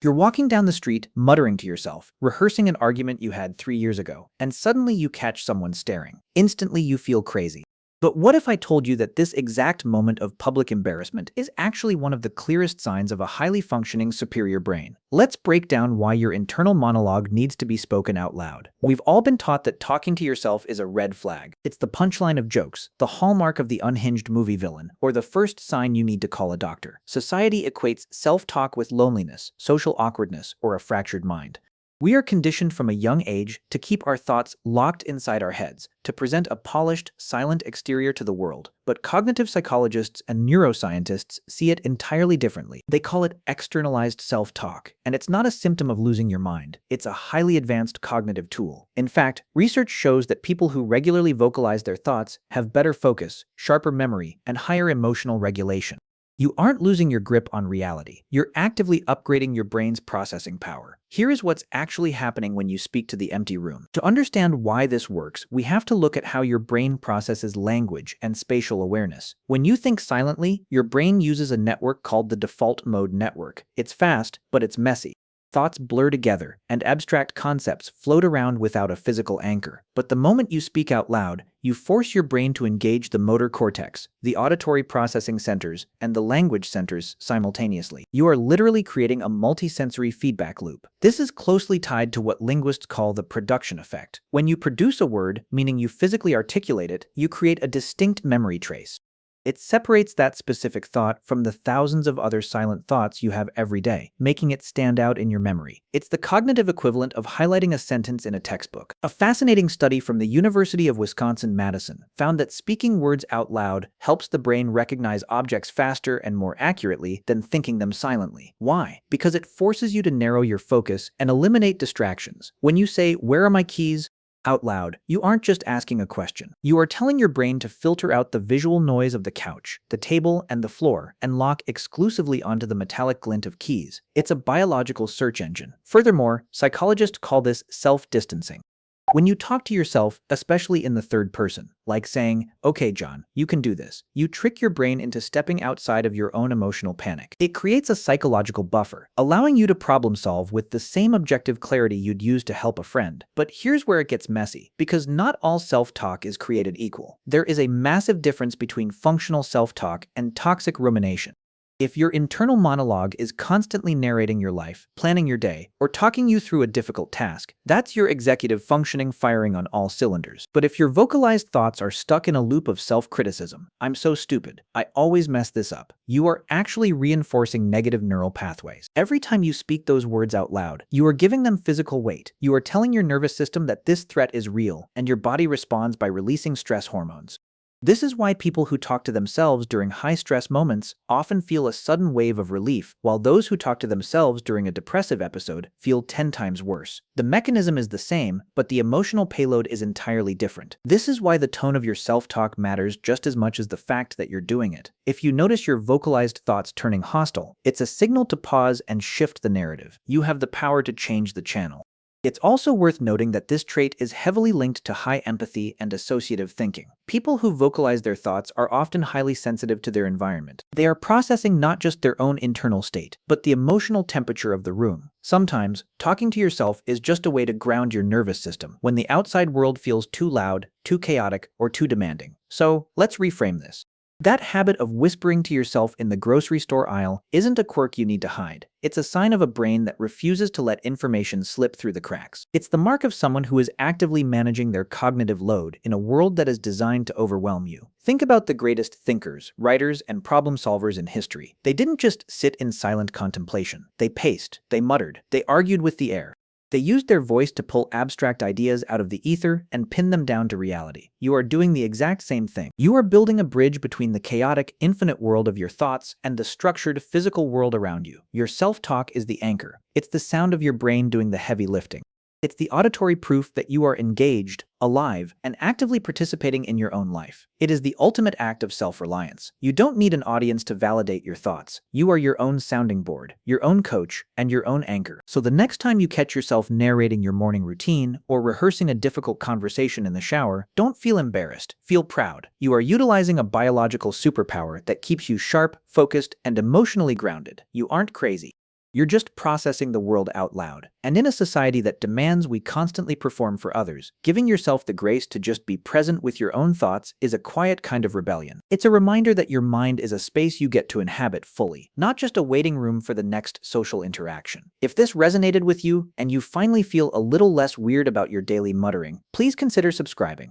You're walking down the street, muttering to yourself, rehearsing an argument you had 3 years ago, and suddenly you catch someone staring. Instantly, you feel crazy. But what if I told you that this exact moment of public embarrassment is actually one of the clearest signs of a highly functioning superior brain? Let's break down why your internal monologue needs to be spoken out loud. We've all been taught that talking to yourself is a red flag. It's the punchline of jokes, the hallmark of the unhinged movie villain, or the first sign you need to call a doctor. Society equates self-talk with loneliness, social awkwardness, or a fractured mind. We are conditioned from a young age to keep our thoughts locked inside our heads, to present a polished, silent exterior to the world. But cognitive psychologists and neuroscientists see it entirely differently. They call it externalized self-talk, and it's not a symptom of losing your mind. It's a highly advanced cognitive tool. In fact, research shows that people who regularly vocalize their thoughts have better focus, sharper memory, and higher emotional regulation. You aren't losing your grip on reality. You're actively upgrading your brain's processing power. Here is what's actually happening when you speak to the empty room. To understand why this works, we have to look at how your brain processes language and spatial awareness. When you think silently, your brain uses a network called the default mode network. It's fast, but it's messy. Thoughts blur together, and abstract concepts float around without a physical anchor. But the moment you speak out loud, you force your brain to engage the motor cortex, the auditory processing centers, and the language centers simultaneously. You are literally creating a multisensory feedback loop. This is closely tied to what linguists call the production effect. When you produce a word, meaning you physically articulate it, you create a distinct memory trace. It separates that specific thought from the thousands of other silent thoughts you have every day, making it stand out in your memory. It's the cognitive equivalent of highlighting a sentence in a textbook. A fascinating study from the University of Wisconsin-Madison found that speaking words out loud helps the brain recognize objects faster and more accurately than thinking them silently. Why? Because it forces you to narrow your focus and eliminate distractions. When you say, "Where are my keys?" out loud, you aren't just asking a question. You are telling your brain to filter out the visual noise of the couch, the table, and the floor, and lock exclusively onto the metallic glint of keys. It's a biological search engine. Furthermore, psychologists call this self-distancing. When you talk to yourself, especially in the third person, like saying, "Okay, John, you can do this," you trick your brain into stepping outside of your own emotional panic. It creates a psychological buffer, allowing you to problem solve with the same objective clarity you'd use to help a friend. But here's where it gets messy, because not all self-talk is created equal. There is a massive difference between functional self-talk and toxic rumination. If your internal monologue is constantly narrating your life, planning your day, or talking you through a difficult task, that's your executive functioning firing on all cylinders. But if your vocalized thoughts are stuck in a loop of self-criticism, "I'm so stupid, I always mess this up," you are actually reinforcing negative neural pathways. Every time you speak those words out loud, you are giving them physical weight. You are telling your nervous system that this threat is real, and your body responds by releasing stress hormones. This is why people who talk to themselves during high-stress moments often feel a sudden wave of relief, while those who talk to themselves during a depressive episode feel 10 times worse. The mechanism is the same, but the emotional payload is entirely different. This is why the tone of your self-talk matters just as much as the fact that you're doing it. If you notice your vocalized thoughts turning hostile, it's a signal to pause and shift the narrative. You have the power to change the channel. It's also worth noting that this trait is heavily linked to high empathy and associative thinking. People who vocalize their thoughts are often highly sensitive to their environment. They are processing not just their own internal state, but the emotional temperature of the room. Sometimes, talking to yourself is just a way to ground your nervous system when the outside world feels too loud, too chaotic, or too demanding. So, let's reframe this. That habit of whispering to yourself in the grocery store aisle isn't a quirk you need to hide. It's a sign of a brain that refuses to let information slip through the cracks. It's the mark of someone who is actively managing their cognitive load in a world that is designed to overwhelm you. Think about the greatest thinkers, writers, and problem solvers in history. They didn't just sit in silent contemplation. They paced, they muttered, they argued with the air. They used their voice to pull abstract ideas out of the ether and pin them down to reality. You are doing the exact same thing. You are building a bridge between the chaotic, infinite world of your thoughts and the structured, physical world around you. Your self-talk is the anchor. It's the sound of your brain doing the heavy lifting. It's the auditory proof that you are engaged, alive, and actively participating in your own life. It is the ultimate act of self-reliance. You don't need an audience to validate your thoughts. You are your own sounding board, your own coach, and your own anchor. So the next time you catch yourself narrating your morning routine or rehearsing a difficult conversation in the shower, don't feel embarrassed. Feel proud. You are utilizing a biological superpower that keeps you sharp, focused, and emotionally grounded. You aren't crazy. You're just processing the world out loud. And in a society that demands we constantly perform for others, giving yourself the grace to just be present with your own thoughts is a quiet kind of rebellion. It's a reminder that your mind is a space you get to inhabit fully, not just a waiting room for the next social interaction. If this resonated with you and you finally feel a little less weird about your daily muttering, please consider subscribing.